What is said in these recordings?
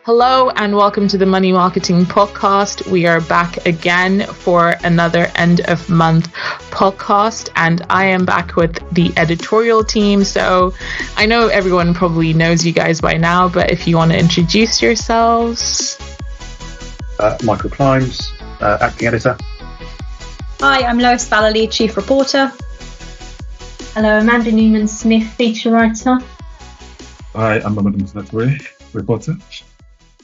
Hello and welcome to the Money Marketing Podcast. We are back again for another end of month podcast, and I am back with the editorial team. So I know everyone probably knows you guys by now, but if you want to introduce yourselves. Michael Climes, acting editor. Hi, I'm Lois Vallely, chief reporter. Hello, Amanda Newman-Smith, feature writer. Hi, I'm Mohammed Musnaturi, reporter.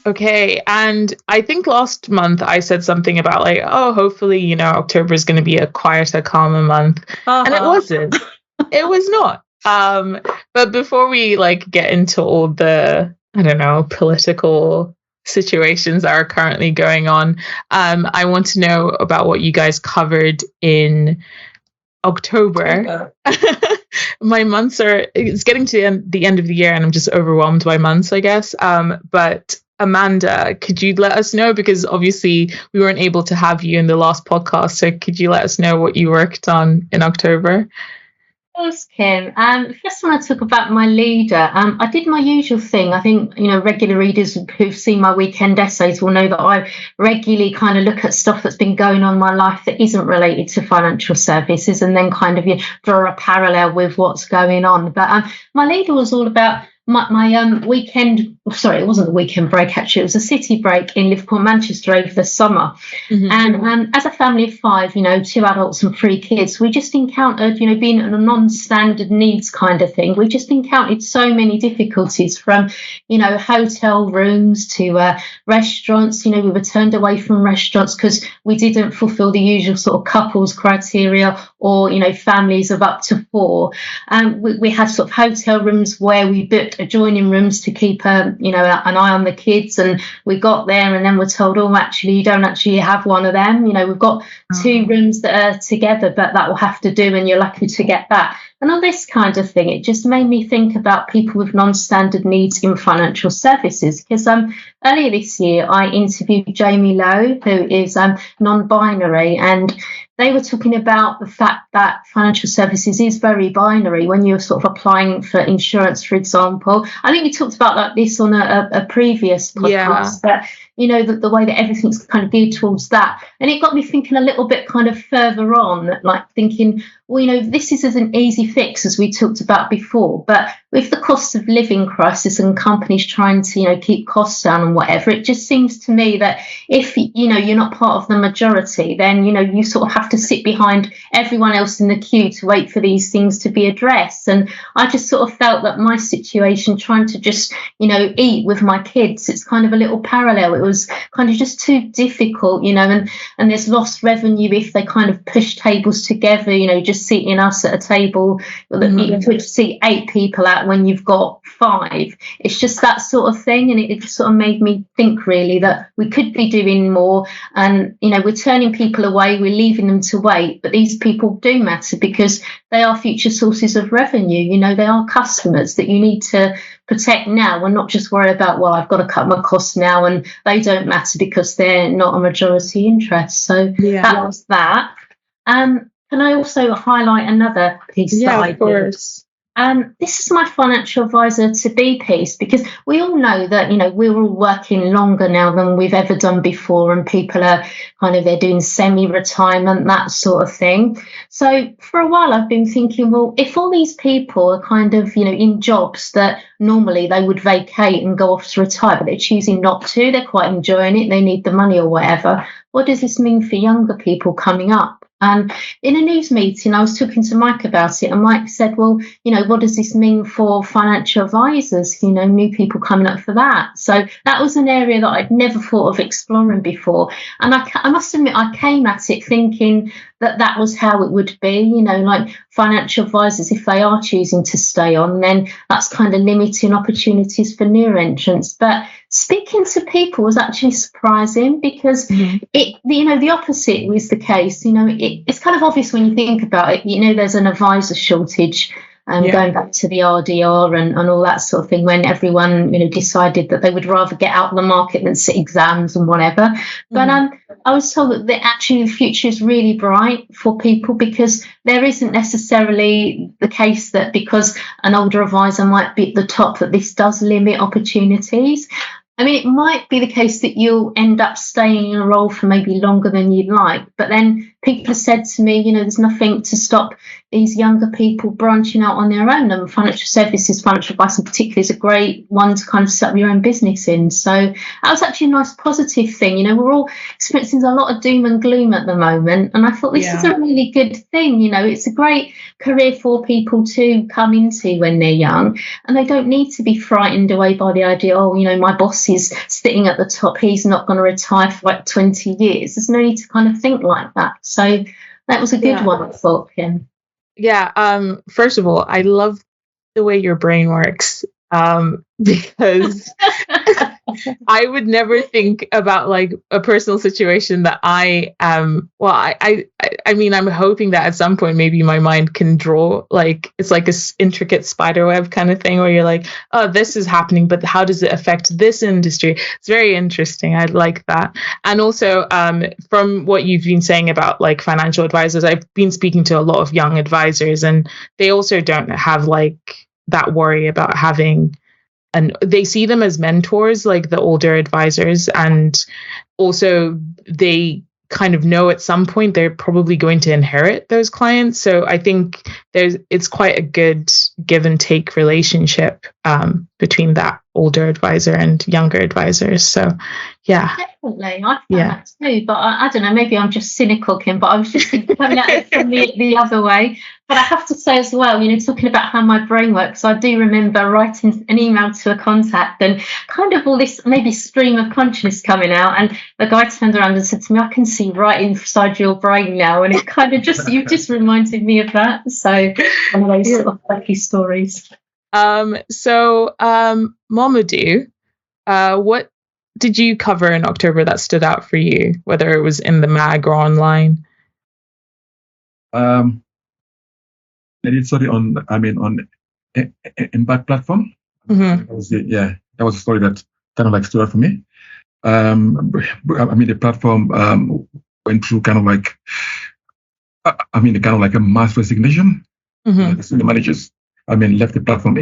Okay, and I think last month I said something about hopefully, October is going to be a quieter, calmer month. And it wasn't. It was not. But before we get into all the, political situations that are currently going on, I want to know about what you guys covered in October. My months it's getting to the end of the year and I'm just overwhelmed by months, I guess. But Amanda, could you let us know, because obviously we weren't able to have you in the last podcast, so could you let us know what you worked on in October? Of course, Kim. First, I want to talk about my leader. I did my usual thing. I think, regular readers who've seen my weekend essays will know that I regularly kind of look at stuff that's been going on in my life that isn't related to financial services and then kind of draw a parallel with what's going on. But my leader was all about my weekend. Sorry, it wasn't a weekend break, actually. It was a city break in Liverpool, Manchester over the summer. Mm-hmm. And as a family of five, 2 adults and 3 kids, we just encountered, being a non-standard needs kind of thing, we just encountered so many difficulties from, hotel rooms to restaurants. We were turned away from restaurants because we didn't fulfill the usual sort of couples criteria or, families of up to 4. We had sort of hotel rooms where we booked adjoining rooms to keep an eye on the kids, and we got there and then we're told, actually you don't actually have one of them, we've got 2 rooms that are together, but that will have to do and you're lucky to get that, and all this kind of thing. It just made me think about people with non-standard needs in financial services, because earlier this year I interviewed Jamie Lowe, who is non-binary, and they were talking about the fact that financial services is very binary when you're sort of applying for insurance, for example. I think we talked about this on a previous podcast, but the way that everything's kind of geared towards that. And it got me thinking a little bit kind of further on, thinking, this is an easy fix, as we talked about before, but with the cost of living crisis and companies trying to, keep costs down and whatever, it just seems to me that if, you're not part of the majority, then, you sort of have to sit behind everyone else in the queue to wait for these things to be addressed. And I just sort of felt that my situation, trying to just, eat with my kids, it's kind of a little parallel. It was kind of just too difficult, and there's lost revenue if they kind of push tables together, just seating us at a table that you could seat 8 people at when you've got 5. It's just that sort of thing, and it just sort of made me think really that we could be doing more, and we're turning people away, we're leaving them to wait, but these people do matter because they are future sources of revenue. They are customers that you need to protect now and not just worry about, I've got to cut my costs now, and they don't matter because they're not a majority interest. So that was that. Can I also highlight another piece that I did? Of course. This is my financial advisor to be piece, because we all know that, we're all working longer now than we've ever done before, and people are they're doing semi-retirement, that sort of thing. So for a while I've been thinking, if all these people are in jobs that normally they would vacate and go off to retire, but they're choosing not to, they're quite enjoying it, they need the money or whatever, what does this mean for younger people coming up? And in a news meeting, I was talking to Mike about it, and Mike said, what does this mean for financial advisors, new people coming up for that? So that was an area that I'd never thought of exploring before. And I must admit, I came at it thinking that was how it would be, financial advisors, if they are choosing to stay on, then that's kind of limiting opportunities for new entrants. But speaking to people was actually surprising, because the opposite was the case. It's kind of obvious when you think about it. There's an advisor shortage, going back to the RDR and all that sort of thing, when everyone decided that they would rather get out of the market than sit exams and whatever. But I was told that actually the future is really bright for people, because there isn't necessarily the case that because an older advisor might be at the top that this does limit opportunities. I mean, it might be the case that you'll end up staying in a role for maybe longer than you'd like, but then people have said to me, there's nothing to stop these younger people branching out on their own, and financial services, financial advice in particular, is a great one to kind of set up your own business in. So that was actually a nice positive thing. We're all experiencing a lot of doom and gloom at the moment, and I thought this is a really good thing. It's a great career for people to come into when they're young, and they don't need to be frightened away by the idea, my boss is sitting at the top, he's not going to retire for like 20 years. There's no need to kind of think like that. So that was a good one, I thought, Kim. Yeah. First of all, I love the way your brain works, because I would never think about like a personal situation that I am. Well, I mean, I'm hoping that at some point maybe my mind can draw, like, it's like this intricate spider web kind of thing where you're like, oh, this is happening, but how does it affect this industry? It's very interesting. I like that. And also, from what you've been saying about like financial advisors, I've been speaking to a lot of young advisors, and they also don't have like that worry about having, and they see them as mentors, like the older advisors, and also they kind of know at some point they're probably going to inherit those clients. So I think it's quite a good give and take relationship between that older advisor and younger advisors. So yeah, definitely, I found that too. But I don't know, maybe I'm just cynical, Kim, but I was just coming at it from the other way. But I have to say as well, talking about how my brain works, I do remember writing an email to a contact and kind of all this maybe stream of consciousness coming out, and the guy turned around and said to me, I can see right inside your brain now, and it kind of you just reminded me of that. So one of those sort of lucky stories. So Mamadou, what did you cover in October that stood out for you, whether it was in the mag or online? I did study on Impact Platform. Mm-hmm. That was a story that kind of like stood out for me. The platform went through kind of like, a mass resignation. Mm-hmm. The managers, left the platform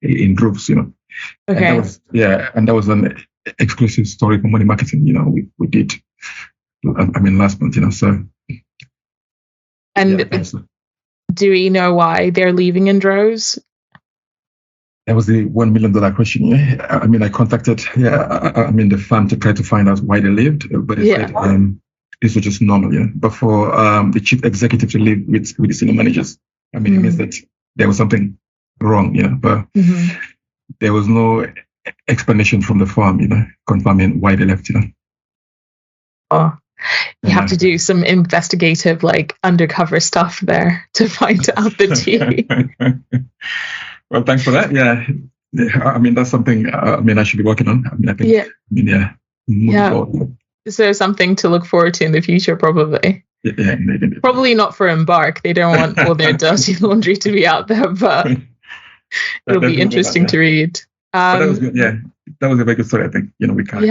in groups, Okay. And that was an exclusive story for Money Marketing. We did, last month, so. And do we know why they're leaving in droves? That was the $1 million question. Yeah, I contacted the firm to try to find out why they left, but they said this was just normal. Yeah, but for the chief executive to leave with the senior managers, it means that there was something wrong. But there was no explanation from the firm, confirming why they left. Oh. You have to do some investigative, like, undercover stuff there to find out the tea. Well, thanks for that. Yeah. That's something, I should be working on. I think, So something to look forward to in the future, probably. Yeah. Probably not for Embark. They don't want all their dirty laundry to be out there, but it'll be interesting to read. But that was good. Yeah. That was a very good story, I think. We can't.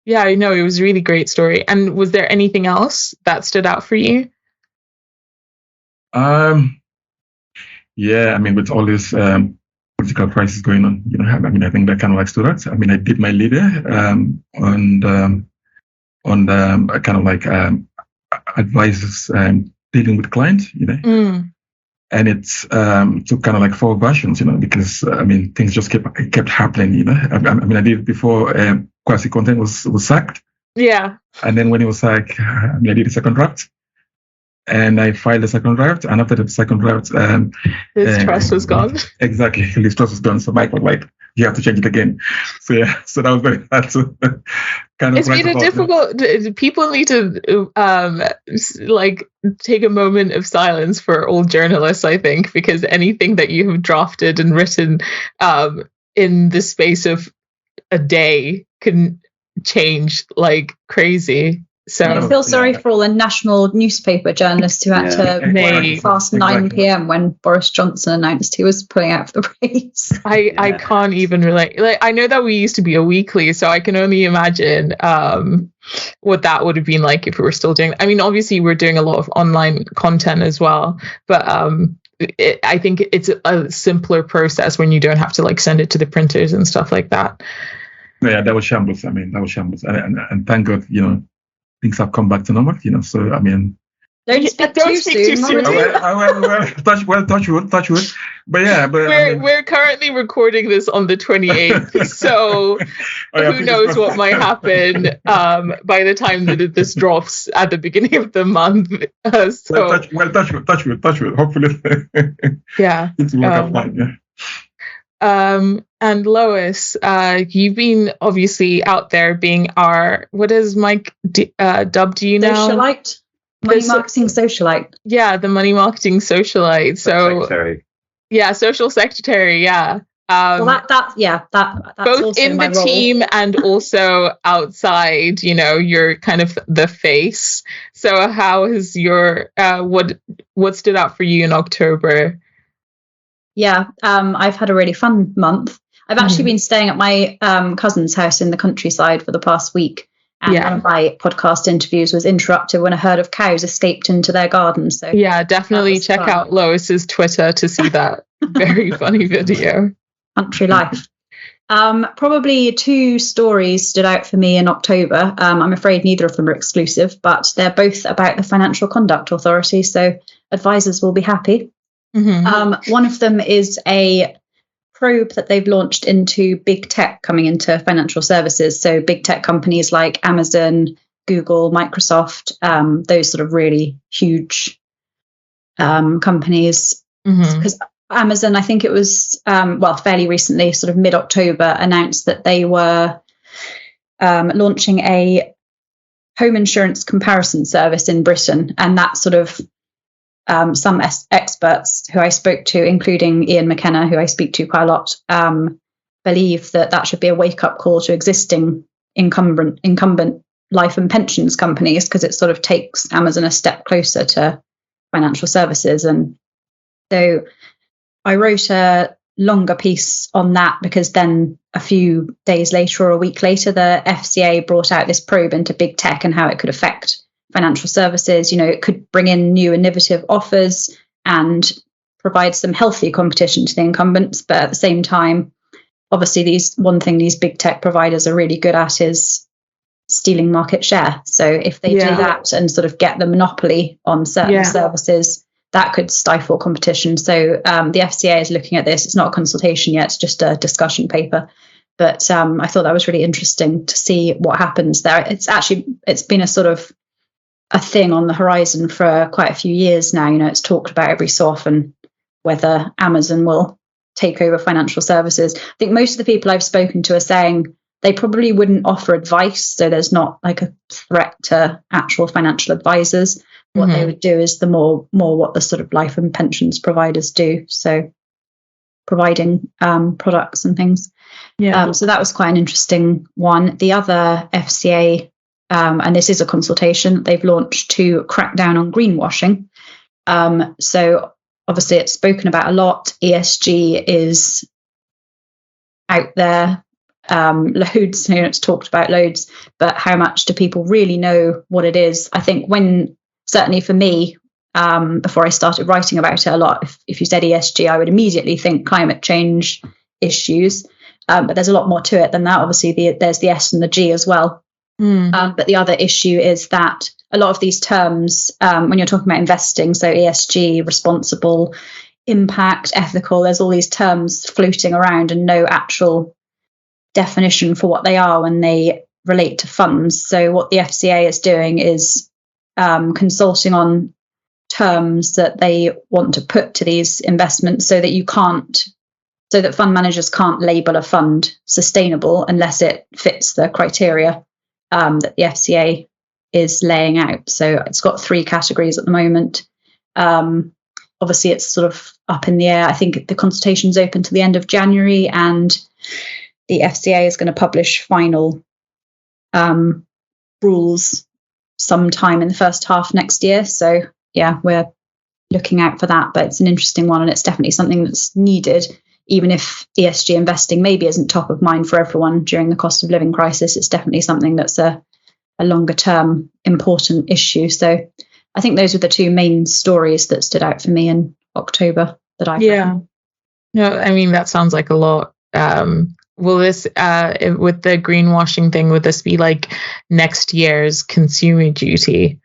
Yeah, I know. It was a really great story. And was there anything else that stood out for you? With all this political crisis going on, I think that kind of like stood out. I did my leader on kind of like advices dealing with clients, and it's took kind of like 4 versions, because things just kept happening, I did it before Kwasi Content was sacked. Yeah. And then when he was sacked, I did the second draft. And I filed the second draft. And after the second draft, his trust was gone. Exactly. His trust was gone. So Mike was like, you have to change it again. So yeah, so that was very hard to kind of. It's been a difficult. People need to like take a moment of silence for old journalists, I think, because anything that you have drafted and written in the space of a day can change like crazy. So I feel sorry for all the national newspaper journalists who had to work past 9 p.m. when Boris Johnson announced he was pulling out for the race. I can't even relate. Like, I know that we used to be a weekly, so I can only imagine what that would have been like if we were still doing. Obviously we're doing a lot of online content as well, but I think it's a simpler process when you don't have to like send it to the printers and stuff like that. Yeah, that was shambles. I mean, that was shambles. And thank God, things have come back to normal, So, I mean, don't speak too soon. Touch wood. But yeah, we're currently recording this on the 28th, so who knows what might happen by the time that this drops at the beginning of the month. Touch wood. Hopefully, yeah, it's work out fine. Yeah. And Lois, you've been obviously out there being our, what is Mike dubbed you now? Socialite. Money marketing socialite. Yeah, the money marketing socialite. So, secretary. Yeah, social secretary. Yeah. Well, that's both in the role. team and also outside. You're kind of the face. So, how has your what stood out for you in October? Yeah, I've had a really fun month. I've actually been staying at my cousin's house in the countryside for the past week. And one of my podcast interviews was interrupted when a herd of cows escaped into their garden. So yeah, definitely check out Lois's Twitter to see that very funny video. Country life. Probably two stories stood out for me in October. I'm afraid neither of them are exclusive, but they're both about the Financial Conduct Authority. So advisors will be happy. Mm-hmm. One of them is a probe that they've launched into big tech coming into financial services. So big tech companies like Amazon, Google, Microsoft, those sort of really huge companies. Because Amazon, I think it was, fairly recently, sort of mid-October, announced that they were launching a home insurance comparison service in Britain. And that sort of some experts who I spoke to, including Ian McKenna, who I speak to quite a lot, believe that should be a wake-up call to existing incumbent life and pensions companies, because it sort of takes Amazon a step closer to financial services. And so I wrote a longer piece on that, because then a few days later or a week later, the FCA brought out this probe into big tech and how it could affect financial services. It could bring in new innovative offers and provide some healthy competition to the incumbents. But at the same time, obviously, these big tech providers are really good at is stealing market share. So if they do that and sort of get the monopoly on certain services, that could stifle competition. So the FCA is looking at this. It's not a consultation yet. It's just a discussion paper. But I thought that was really interesting to see what happens there. It's been a sort of a thing on the horizon for quite a few years now. It's talked about every so often whether Amazon will take over financial services. I think most of the people I've spoken to are saying they probably wouldn't offer advice, so there's not like a threat to actual financial advisors. What they would do is the more what the sort of life and pensions providers do, so providing products and things. So that was quite an interesting one. The other FCA, and this is a consultation they've launched to crack down on greenwashing. So obviously it's spoken about a lot. ESG is out there loads, it's talked about loads, but how much do people really know what it is? I think certainly for me, before I started writing about it a lot, if you said ESG, I would immediately think climate change issues. But there's a lot more to it than that. Obviously, there's the S and the G as well. But the other issue is that a lot of these terms, when you're talking about investing, so ESG, responsible, impact, ethical, there's all these terms floating around and no actual definition for what they are when they relate to funds. So what the FCA is doing is consulting on terms that they want to put to these investments so that fund managers can't label a fund sustainable unless it fits the criteria that the FCA is laying out. So it's got 3 categories at the moment. Obviously, it's sort of up in the air. I think the consultation's open to the end of January, and the FCA is going to publish final rules sometime in the first half next year. So yeah, we're looking out for that. But it's an interesting one, and it's definitely something that's needed. Even if ESG investing maybe isn't top of mind for everyone during the cost of living crisis, it's definitely something that's a longer term important issue. So I think those are the 2 main stories that stood out for me in October that I found. No, I mean, that sounds like a lot. will this with the greenwashing thing, would this be like next year's consumer duty?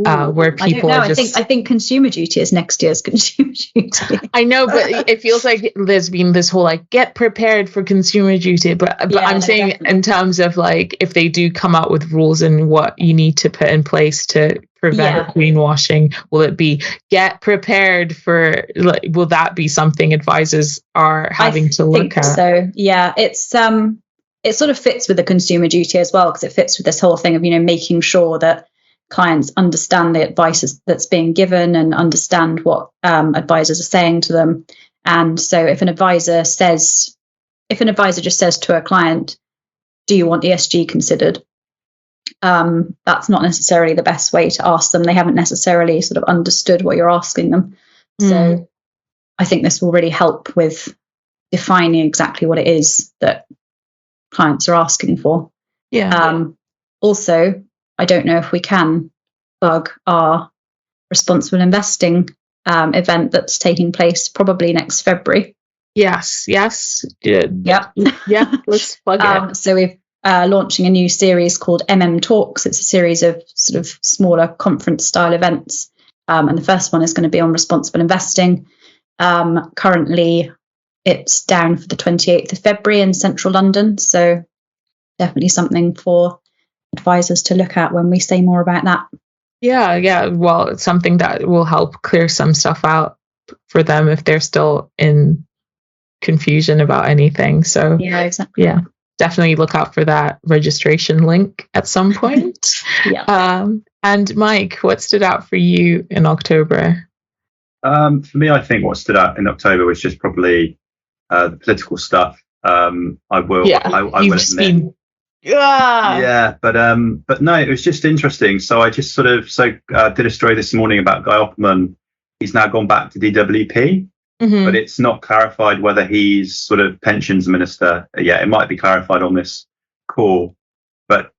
Where people I think consumer duty is next year's consumer duty. I know, but it feels like there's been this whole like get prepared for consumer duty. But I'm saying definitely. In terms of like if they do come out with rules and what you need to put in place to prevent greenwashing, will it be get prepared for? Like, will that be something advisors are having to look at? So yeah, it's it sort of fits with the consumer duty as well, because it fits with this whole thing of making sure that clients understand the advice that's being given and understand what advisors are saying to them. And so if an advisor just says to a client, do you want ESG considered? That's not necessarily the best way to ask them. They haven't necessarily sort of understood what you're asking them. So I think this will really help with defining exactly what it is that clients are asking for. Also, I don't know if we can plug our responsible investing event that's taking place probably next February. Yes. Yeah. Let's plug it. So we're launching a new series called Talks. It's a series of sort of smaller conference style events. And the first one is going to be on responsible investing. Currently, it's down for the 28th of February in central London. So definitely something for advisors to look at when we say more about that. Well, it's something that will help clear some stuff out for them if they're still in confusion about anything. So exactly. Definitely look out for that registration link at some point. And Mike, what stood out for you in October? For me, I think what stood out in October was just probably the political stuff. I will admit. But no, it was just interesting. So I just did a story this morning about Guy Opperman. He's now gone back to DWP, but it's not clarified whether he's sort of pensions minister. It might be clarified on this call, but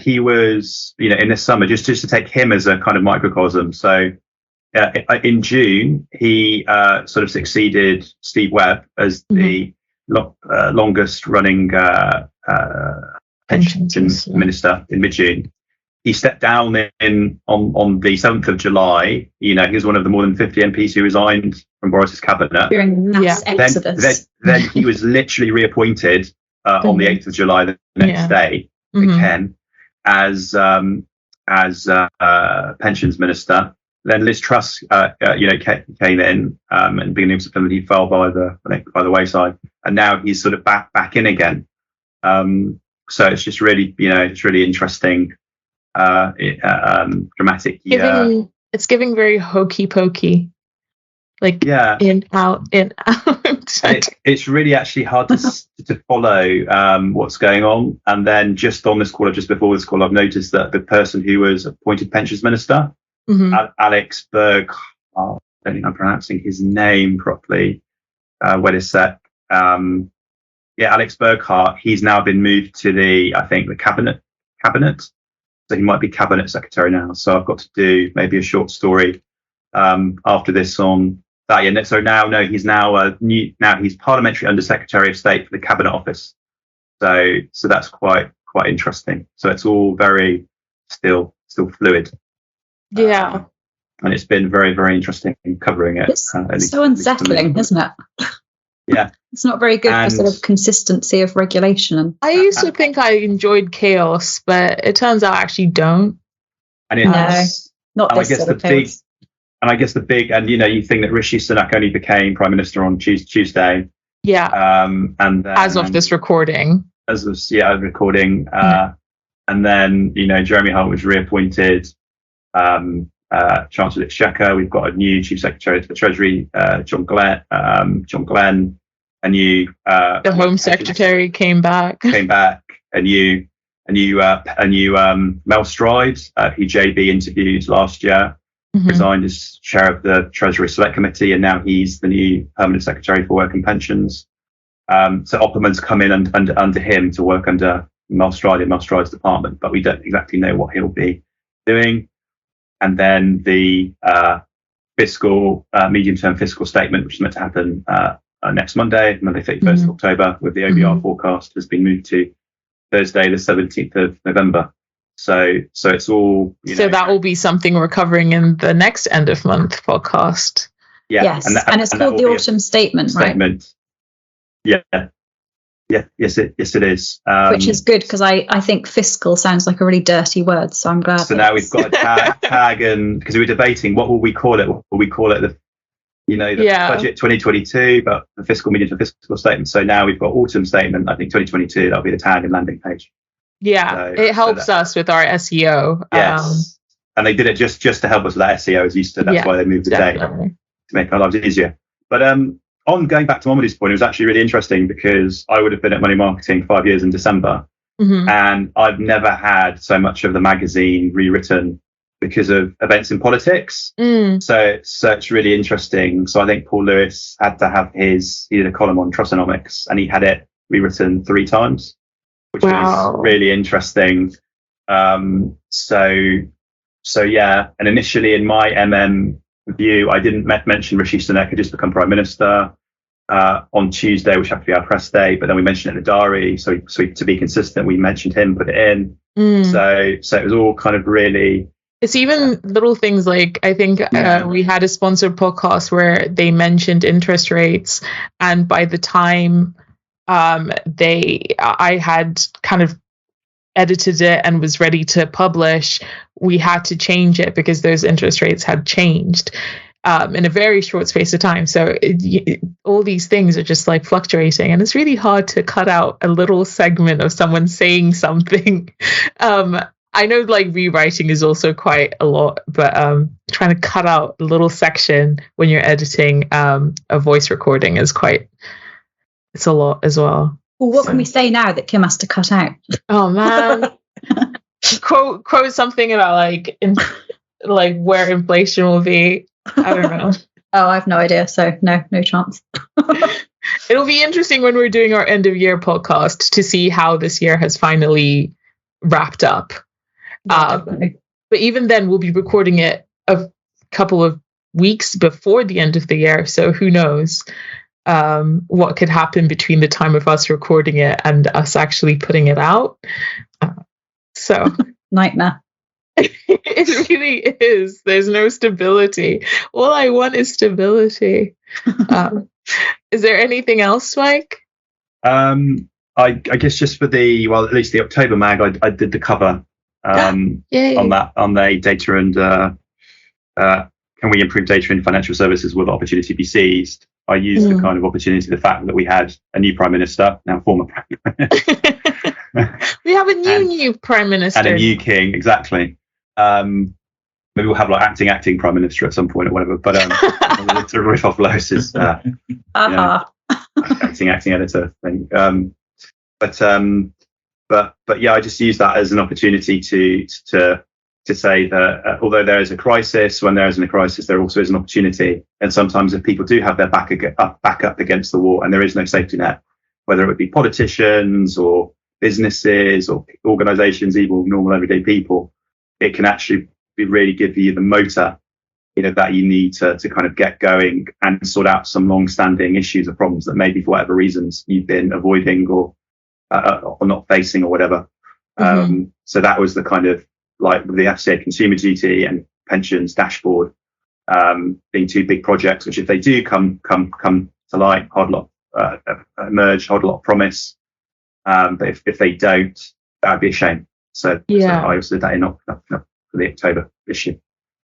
he was in this summer, just to take him as a kind of microcosm. So in June he sort of succeeded Steve Webb as the longest running pensions minister in mid-June. He stepped down on the 7th of July. He was one of the more than 50 MPs who resigned from Boris's cabinet. During mass exodus. Then he was literally reappointed on the 8th of July, the next day, again, as pensions minister. Then Liz Truss, came in, and beginning of September he fell by the wayside, and now he's sort of back in again. So it's just really, it's really interesting, dramatic. It's giving very hokey pokey, like in out. It's really actually hard to follow what's going on. And then just on this call, just before this call, I've noticed that the person who was appointed pensions minister, Alex Berg, I don't think I'm pronouncing his name properly. Wait a sec. Alex Burghardt, he's now been moved to the cabinet. So he might be cabinet secretary now. So I've got to do maybe a short story after this on that. Yeah, so he's he's parliamentary undersecretary of state for the cabinet office. So that's quite interesting. So it's all very still fluid. Yeah. And it's been very, very interesting covering it. It's so unsettling, isn't it? Yeah. It's not very good for sort of consistency of regulation. I used to think I enjoyed chaos, but it turns out I actually don't. And not this sort of chaos. And I guess the big, and you think that Rishi Sunak only became Prime Minister on Tuesday. Yeah. And then, as of this recording. Recording. And then, Jeremy Hunt was reappointed Chancellor of the Exchequer. We've got a new Chief Secretary of the Treasury, John Glenn. A new the Home Secretary came back. A new Mel Stride, who JB interviewed last year, resigned as chair of the Treasury Select Committee, and now he's the new Permanent Secretary for Work and Pensions. So Opperman's come in under him to work under Mel Stride in Mel Stride's department, but we don't exactly know what he'll be doing. And then the medium-term fiscal statement, which is meant to happen next Monday 31st of October, with the OBR forecast has been moved to Thursday, the 17th of November. So it's all. So that will be something we're covering in the next end of month podcast. Yeah. Yes, and it's called the autumn statement, right? Yeah. Yeah. Yes, it is. Which is good, because I think fiscal sounds like a really dirty word. So I'm glad. So now we've got a tag, and because we were debating what will we call it? Will we call it the budget 2022, but the fiscal meaning for fiscal statement. So now we've got autumn statement. I think 2022. That'll be the tag and landing page. Yeah, so it helps us with our SEO. Yes, and they did it just to help us with that SEO, as used to. That's why they moved the date to make our lives easier. But on going back to Momidy's point, it was actually really interesting, because I would have been at Money Marketing 5 years in December, and I've never had so much of the magazine rewritten because of events in politics. So it's really interesting. So I think Paul Lewis had to have he did a column on Trussonomics, and he had it rewritten 3 times, which was really interesting. So yeah, and initially in my view, I didn't mention Rishi Sunak had just become Prime Minister on Tuesday, which happened to be our press day, but then we mentioned it in the diary. So to be consistent, we mentioned him, put it in. So it was all kind of really. It's even little things like, I think we had a sponsored podcast where they mentioned interest rates, and by the time I had kind of edited it and was ready to publish, we had to change it because those interest rates had changed in a very short space of time. So all these things are just like fluctuating, and it's really hard to cut out a little segment of someone saying something. I know like rewriting is also quite a lot, but trying to cut out a little section when you're editing a voice recording is it's a lot as well. Well, what can we say now that Kim has to cut out? Oh man. quote something about like where inflation will be. I don't know. Oh, I have no idea. So no chance. It'll be interesting when we're doing our end of year podcast to see how this year has finally wrapped up. But even then, we'll be recording it a couple of weeks before the end of the year. So who knows what could happen between the time of us recording it and us actually putting it out. So nightmare. It really is. There's no stability. All I want is stability. Is there anything else, Mike? I guess just for at least the October mag, I did the cover on the data and can we improve data in financial services? Will the opportunity be seized? I used the kind of opportunity, the fact that we had a new Prime Minister, now former Prime Minister. We have a new Prime Minister. And a new King, exactly. Maybe we'll have like acting Prime Minister at some point or whatever, but to riff off Lois's acting editor thing. But yeah, I just use that as an opportunity to say that although there is a crisis, when there isn't a crisis, there also is an opportunity. And sometimes if people do have their back up against the wall and there is no safety net, whether it would be politicians or businesses or organizations, even normal everyday people, it can actually really give you the motor, that you need to kind of get going and sort out some long-standing issues or problems that maybe for whatever reasons you've been avoiding or not facing or whatever. So that was the kind of like the FCA Consumer Duty and pensions dashboard being 2 big projects, which if they do come to light, emerge, hold a lot of promise. But if they don't, that would be a shame. So I also did that for the October issue.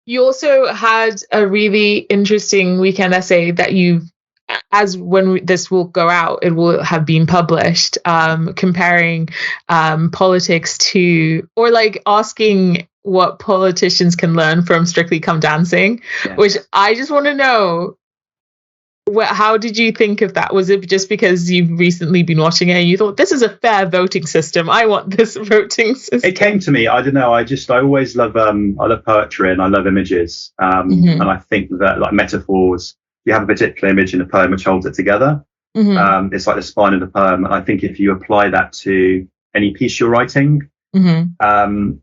You also had a really interesting weekend essay that when this will go out, it will have been published, comparing politics to, or like asking what politicians can learn from Strictly Come Dancing, which I just want to know, how did you think of that? Was it just because you've recently been watching it and you thought, this is a fair voting system, I want this voting system? It came to me, I don't know, I always love I love poetry and I love images, and I think that like metaphors, you have a particular image in a poem which holds it together. It's like the spine of the poem, and I think if you apply that to any piece you're writing, it kind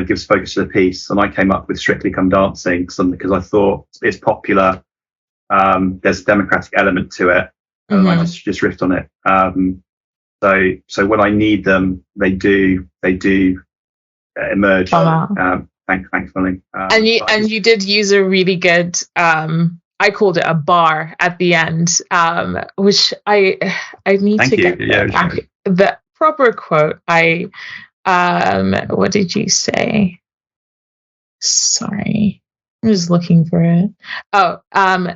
of gives focus to the piece. And I came up with Strictly Come Dancing because I thought it's popular. there's a democratic element to it. And I just riffed on it. So when I need them, they do emerge. Thankfully. And you did use a really good. I called it a bar at the end, which I need to get the proper quote. What did you say? Sorry, I'm just looking for it.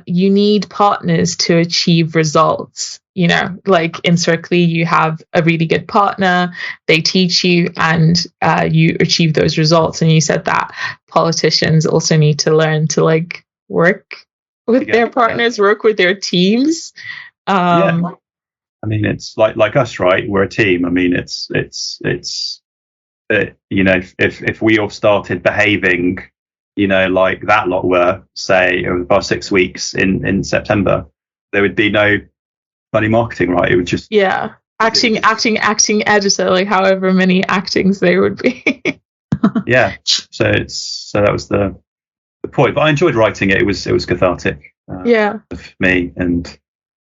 You need partners to achieve results. Like in Circly, you have a really good partner, they teach you, and you achieve those results. And you said that politicians also need to learn to like work with their partners, work with their teams. I mean, it's like us, right? We're a team. I mean, it's if we all started behaving, like that lot were, say, over the past 6 weeks in September, there would be no bloody marketing, right? It would just acting editor, like however many actings there would be. So that was the point. But I enjoyed writing it. It was cathartic. For me, and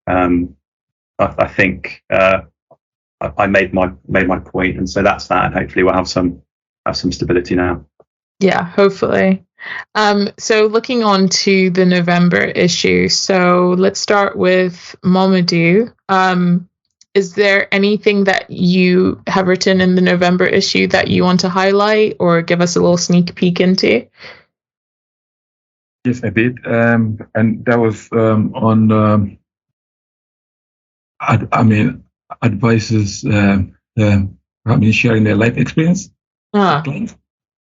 I think I made my point, and so that's that. And hopefully we'll have some stability now. Yeah, hopefully. So looking on to the November issue. So let's start with Mamadou. Is there anything that you have written in the November issue that you want to highlight or give us a little sneak peek into? Yes, I did. And that was on advisors sharing their life experience.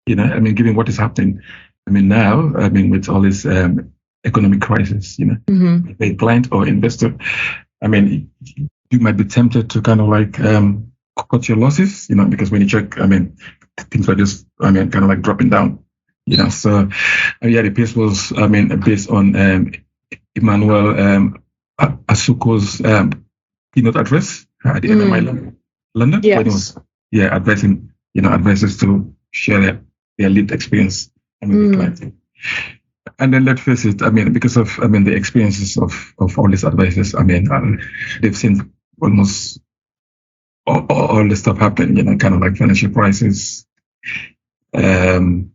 Given what is happening, now, with all this economic crisis, a client or investor, you might be tempted to kind of like cut your losses, because when you check, things are just, kind of like dropping down, So, the piece was, based on Emmanuel Asuko's keynote address at the NMI London. Yes. When he was, advising, advisors to share their lived experience with the client. And then let's face it, because of the experiences of all these advisors, they've seen almost all the stuff happen, kind of like financial crisis, kind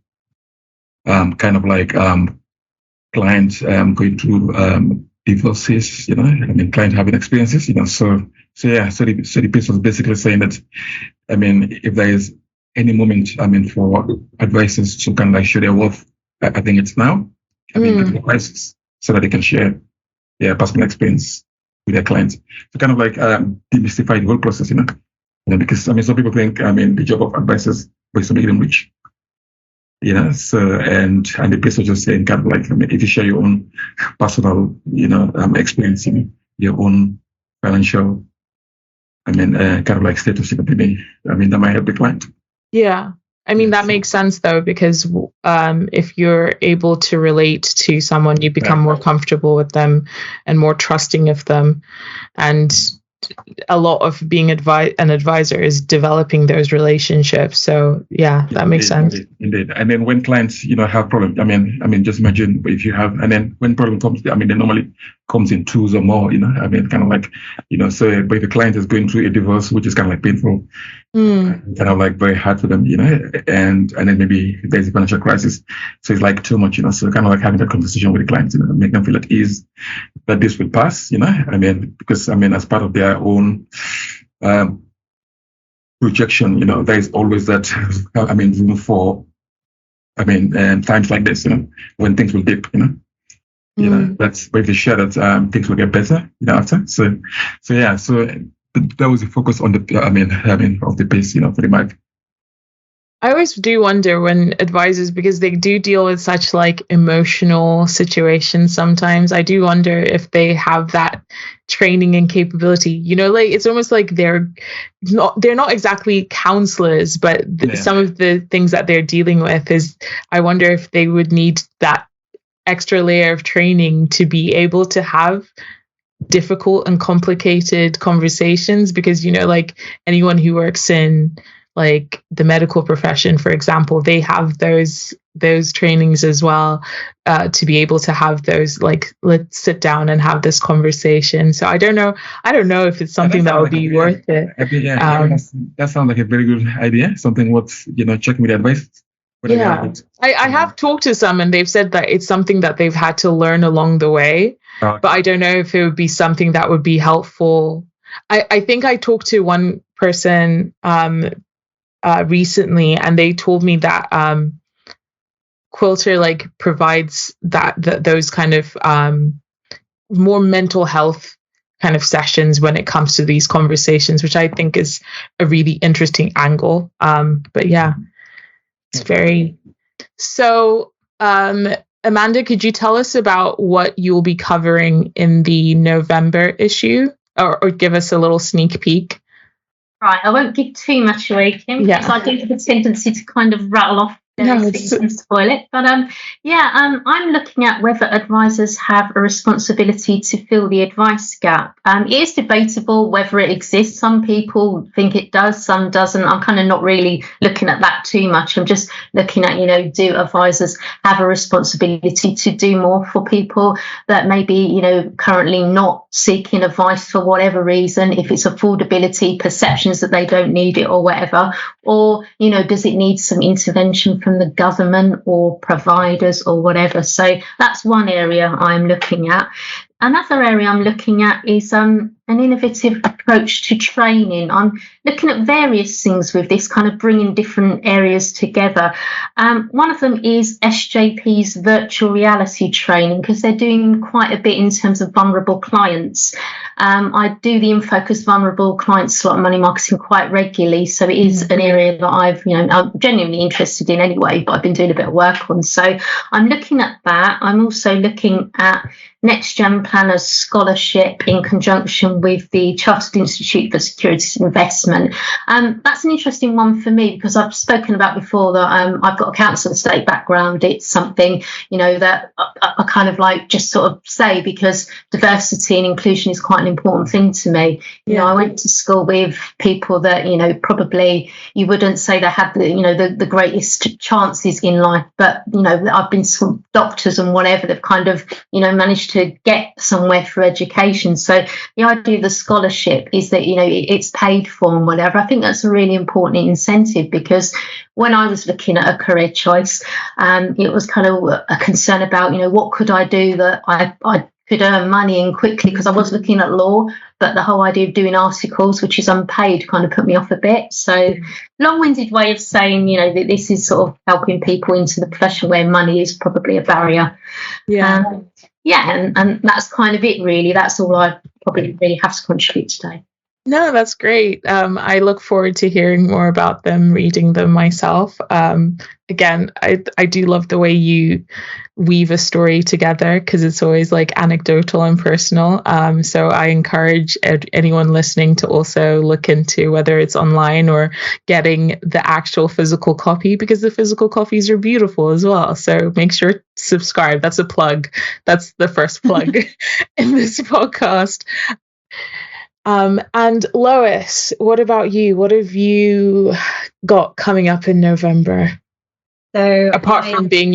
of like clients going through divorces, clients having experiences, So the piece was basically saying that, if there is any moment, for advisors to kind of like share their worth, I think it's now. The crisis, so that they can share their personal experience with their clients. So kind of like demystify the whole process, because some people think the job of advisors is to make them rich. So and the piece was just saying kind of like if you share your own personal, experience, your own financial, kind of like status, that might help the client. Yeah. That makes sense, though, because if you're able to relate to someone, you become more comfortable with them and more trusting of them. And a lot of being an advisor is developing those relationships. So, that makes sense. Indeed. And then when clients, have problems, just imagine if you have, and then when problem comes, they normally comes in twos or more, kind of like, so but if the client is going through a divorce, which is kind of like painful, kind of like very hard for them, and then maybe there's a financial crisis. So it's like too much, so kind of like having that conversation with the clients, make them feel at ease that this will pass, because, as part of their own projection, there is always that, room for, times like this, when things will dip, that's where they share that things will get better, after. So that was the focus on the, of the piece, pretty much. I always do wonder when advisors, because they do deal with such like emotional situations sometimes, I do wonder if they have that training and capability, like it's almost like they're not exactly counselors, but some of the things that they're dealing with is, I wonder if they would need that extra layer of training to be able to have difficult and complicated conversations, because like anyone who works in like the medical profession, for example, they have those trainings as well, to be able to have those, like, let's sit down and have this conversation. So I don't know if it's something that would be worth it. That sounds like a very good idea. Something worth, checking with the advice. Yeah, I have talked to some, and they've said that it's something that they've had to learn along the way. Okay. But I don't know if it would be something that would be helpful. I think I talked to one person recently, and they told me that Quilter like provides those kind of more mental health kind of sessions when it comes to these conversations, which I think is a really interesting angle. But yeah. It's very so. Amanda, could you tell us about what you'll be covering in the November issue, or give us a little sneak peek? Right, I won't give too much away, Kim, because I do have a tendency to kind of rattle off things and spoil it. But I'm looking at whether advisors have a responsibility to fill the advice gap. It is debatable whether it exists. Some people think it does, some doesn't. I'm kind of not really looking at that too much. I'm just looking at, do advisors have a responsibility to do more for people that may be, currently not seeking advice for whatever reason, if it's affordability, perceptions that they don't need it or whatever, or, does it need some intervention from the government or providers or whatever. So that's one area I'm looking at. Another area I'm looking at is an innovative approach to training. I'm looking at various things with this, kind of bringing different areas together. One of them is SJP's virtual reality training, because they're doing quite a bit in terms of vulnerable clients. I do the InFocus vulnerable client slot money marketing quite regularly, so it is an area that I'm genuinely interested in anyway, but I've been doing a bit of work on. So I'm looking at that. I'm also looking at Next Gen Planners Scholarship in conjunction with the Chartered Institute for Securities Investment. That's an interesting one for me, because I've spoken about before that I've got a council estate background. It's something, that I kind of like just sort of say, because diversity and inclusion is quite an important thing to me. I went to school with people that, probably you wouldn't say they had the greatest chances in life, but, I've been some doctors and whatever, they've kind of, managed to get somewhere through education. So the idea of the scholarship is that, it's paid for and whatever. I think that's a really important incentive, because when I was looking at a career choice, it was kind of a concern about, what could I do that I could earn money in quickly, because I was looking at law, but the whole idea of doing articles, which is unpaid, kind of put me off a bit. So long-winded way of saying, that this is sort of helping people into the profession where money is probably a barrier. And that's kind of it, really. That's all I probably really have to contribute today. No, that's great. I look forward to hearing more about them, reading them myself. Again, I do love the way you weave a story together, because it's always like anecdotal and personal. So I encourage anyone listening to also look into whether it's online or getting the actual physical copy, because the physical copies are beautiful as well. So make sure to subscribe. That's a plug. That's the first plug in this podcast. And Lois, what about you? What have you got coming up in November? So apart from being,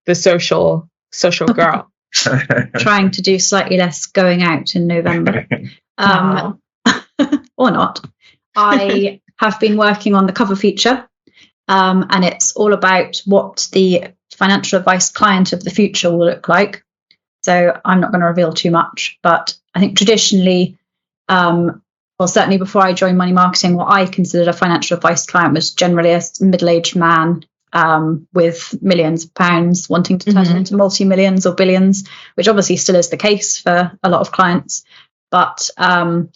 the social girl. Trying to do slightly less going out in November. Or not. I have been working on the cover feature, and it's all about what the financial advice client of the future will look like. So I'm not going to reveal too much, but I think traditionally, certainly before I joined money marketing, what I considered a financial advice client was generally a middle-aged man with millions of pounds wanting to turn it into multi-millions or billions, which obviously still is the case for a lot of clients. But some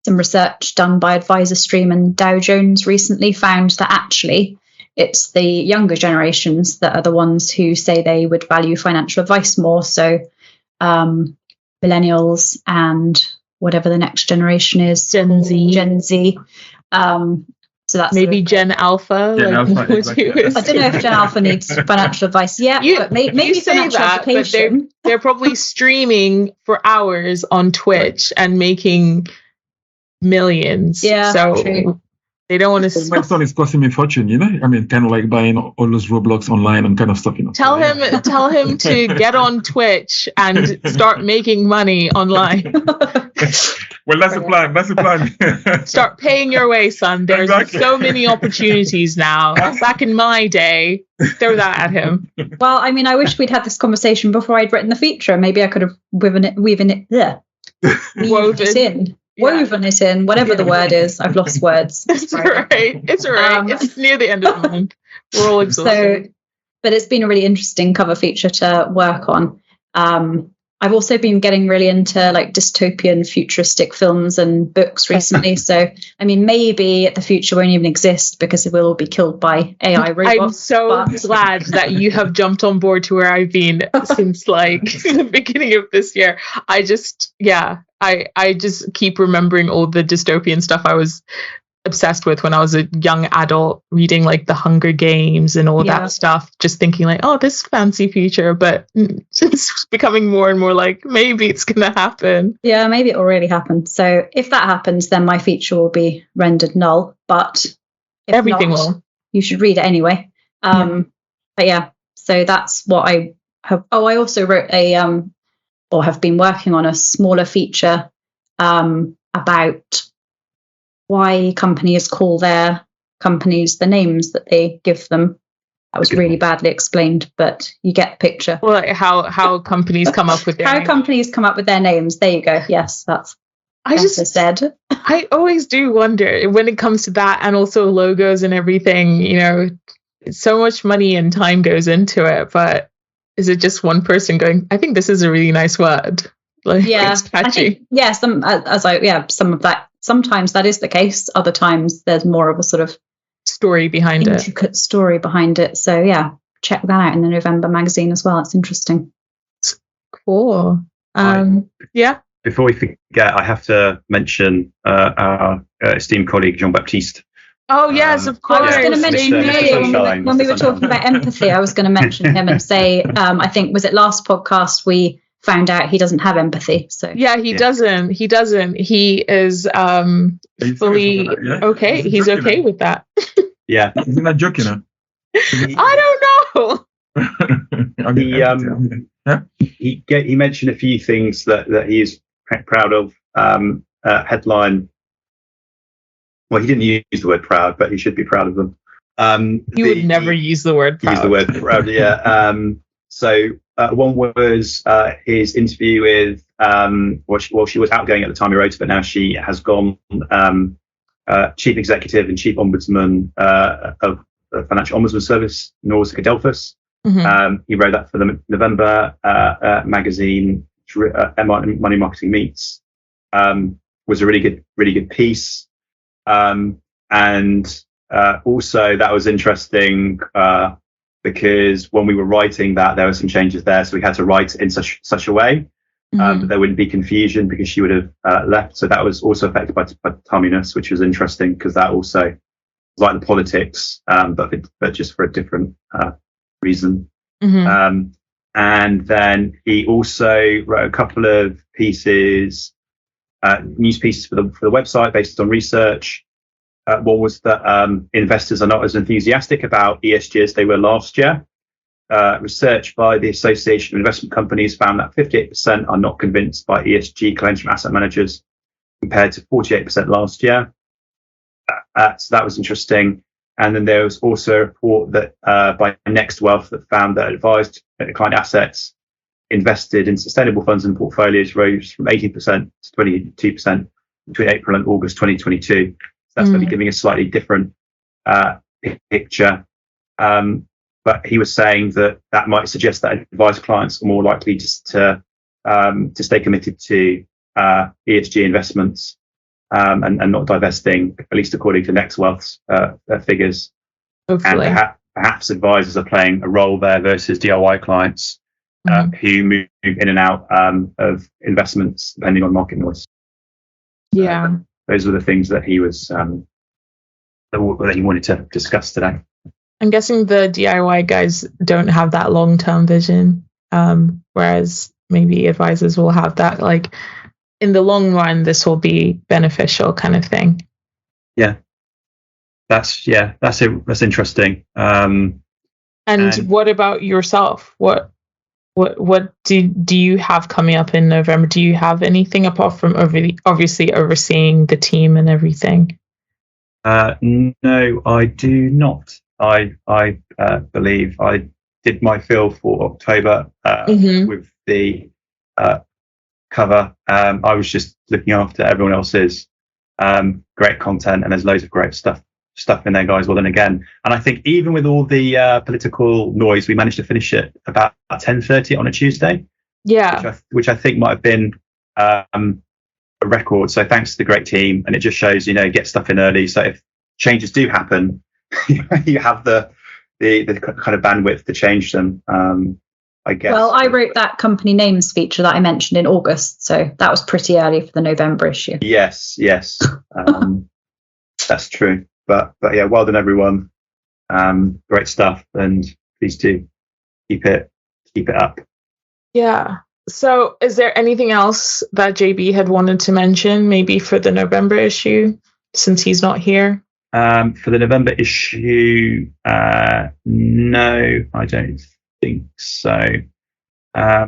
research done by AdvisorStream and Dow Jones recently found that actually it's the younger generations that are the ones who say they would value financial advice more. So millennials and whatever the next generation is, Gen Z. So that's maybe Gen Alpha. Exactly. I don't know if Gen Alpha needs financial advice yet, but maybe financial education. But they're probably streaming for hours on Twitch and making millions. Yeah, so true. They don't want to. My son is costing me a fortune, I mean, kind of like buying all those Roblox online and kind of stuff, Tell him to get on Twitch and start making money online. Well, that's the plan. That's the plan. Start paying your way, son. There's so many opportunities now. Back in my day, throw that at him. Well, I mean, I wish we'd had this conversation before I'd written the feature. Maybe I could have woven it in, whatever the word is. I've lost words. It's all right. It's near the end of the month. We're all exhausted. But it's been a really interesting cover feature to work on. I've also been getting really into like dystopian futuristic films and books recently. So, I mean, maybe the future won't even exist because we'll all be killed by AI robots. I'm so glad that you have jumped on board to where I've been since like the beginning of this year. I just keep remembering all the dystopian stuff I was obsessed with when I was a young adult, reading like the Hunger Games and all that stuff, just thinking like, oh, this fancy future, but it's becoming more and more like maybe it's gonna happen. Yeah, maybe it will really happen. So if that happens, then my feature will be rendered null, but if everything not, will. You should read it anyway. But yeah, so that's what I have. Oh, I also wrote or have been working on a smaller feature about why companies call their companies the names that they give them. That was really badly explained, but you get the picture. Well, like how companies come up with their names. Companies come up with their names. There you go. Yes, that's said. I always do wonder when it comes to that, and also logos and everything, so much money and time goes into it, but is it just one person going, I think this is a really nice word? Like, it's catchy. I think, some of that. Sometimes that is the case. Other times there's more of a sort of story behind intricate story behind it. So yeah, check that out in the November magazine as well. It's interesting. Cool. Yeah. Before we forget, I have to mention our esteemed colleague Jean-Baptiste. Oh yes, of course. I was going to mention when we were talking about empathy. I was going to mention him and say, I think was it last podcast we found out he doesn't have empathy. So doesn't. He is fully okay. He's okay with that. Yeah, he's not joking. I don't know. He mentioned a few things that he is proud of. Headline. Well, he didn't use the word proud, but he should be proud of them. He would never use the word proud. Use the word proud, yeah. So one was his interview with, she was outgoing at the time he wrote it, but now she has gone chief executive and chief ombudsman of the Financial Ombudsman Service, Norsika Delphus. Mm-hmm. He wrote that for the November magazine, Money Marketing Meets. Was a really good piece. And also that was interesting because when we were writing that, there were some changes there, so we had to write in such a way that there wouldn't be confusion because she would have left. So that was also affected by timeliness, which was interesting because that also was like the politics, but just for a different reason. Mm-hmm. And then he also wrote a couple of pieces, news pieces for the website based on research. One was that investors are not as enthusiastic about ESG as they were last year. Research by the Association of Investment Companies found that 58% are not convinced by ESG claims from asset managers compared to 48% last year. So that was interesting. And then there was also a report that by Next Wealth that found that advised client assets invested in sustainable funds and portfolios rose from 18% to 22% between April and August 2022. That's maybe giving a slightly different picture. But he was saying that might suggest that advised clients are more likely to stay committed to ESG investments and not divesting, at least according to Next Wealth's figures. Hopefully. And perhaps advisors are playing a role there versus DIY clients who move in and out of investments depending on market noise. Yeah. Those were the things that he was that he wanted to discuss today. I'm guessing the DIY guys don't have that long-term vision, whereas maybe advisors will have that, like, in the long run, this will be beneficial kind of thing. Yeah. that's interesting. And what about yourself? What do you have coming up in November? Do you have anything apart from obviously overseeing the team and everything? No, I do not. I believe I did my fill for October with the cover. I was just looking after everyone else's great content, and there's loads of great stuff in there, guys. Well done again. And I think even with all the political noise, we managed to finish it about 10:30 on a Tuesday. Yeah, which I think might have been a record. So thanks to the great team, and it just shows, get stuff in early. So if changes do happen, you have the kind of bandwidth to change them. I guess. Well, I wrote that company names feature that I mentioned in August, so that was pretty early for the November issue. Yes, that's true. But yeah, well done everyone. Great stuff, and please do keep it up. Yeah. So is there anything else that JB had wanted to mention, maybe for the November issue, since he's not here? For the November issue, no, I don't think so.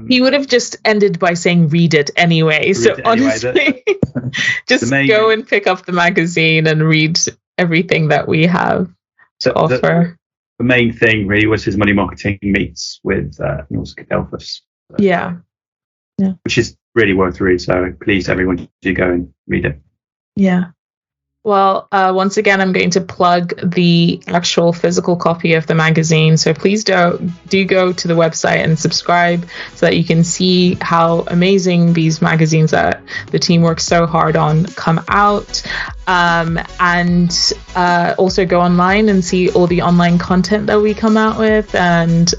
He would have just ended by saying read it anyway. Honestly, just go and pick up the magazine and read everything that we have to offer. The main thing really was his money marketing meets with Norsk Elfus. Yeah. Which is really worth reading. So please, everyone, do go and read it. Yeah. Well, once again, I'm going to plug the actual physical copy of the magazine. So please do go to the website and subscribe so that you can see how amazing these magazines that the team works so hard on come out. And also go online and see all the online content that we come out with. And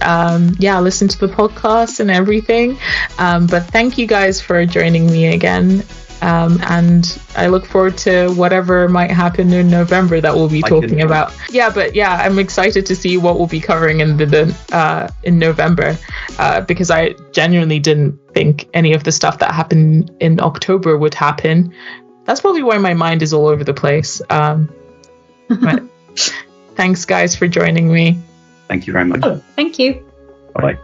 listen to the podcast and everything. But thank you guys for joining me again. And I look forward to whatever might happen in November that we'll be talking about. I'm excited to see what we'll be covering in in November, because I genuinely didn't think any of the stuff that happened in October would happen. That's probably why my mind is all over the place. But thanks, guys, for joining me. Thank you very much. Thank you. Bye.